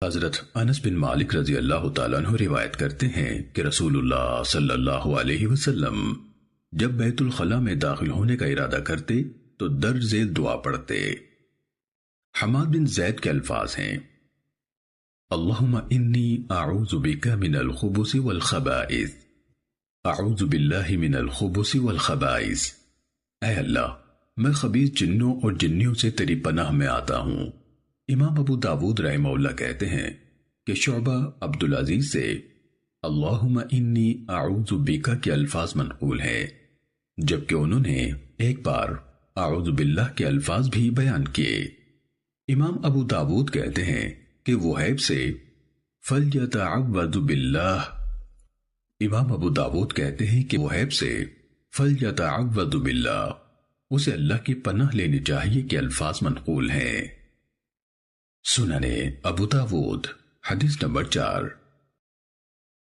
حضرت انس بن مالک رضی اللہ تعالیٰ عنہ روایت کرتے ہیں کہ رسول اللہ صلی اللہ علیہ وسلم جب بیت الخلاء میں داخل ہونے کا ارادہ کرتے تو درج ذیل دعا پڑھتے۔ حماد بن زید کے الفاظ ہیں: اللہم انی اعوذ بک من الخبث والخبائث، اعوذ باللہ من الخبث والخبائث، اے اللہ میں خبیث جنوں اور جنیوں سے تیری پناہ میں آتا ہوں۔ امام ابو داود رحمہ اللہ کہتے ہیں کہ شعبہ عبدالعزیز سے اللہم انی اعوذ بک کے الفاظ منقول ہیں، جبکہ انہوں نے ایک بار اعوذ باللہ کے الفاظ بھی بیان کیے۔ امام ابو داود کہتے ہیں کہ وہیب سے فَلْيَتَعَوَّذُ بِاللَّهِ، امام ابو داود کہتے ہیں کہ وہیب سے فَلْيَتَعَوَّذُ بِاللَّهِ، اسے اللہ کی پناہ لینی چاہیے کہ الفاظ منقول ہیں۔ سنن ابو داود حدیث نمبر 4۔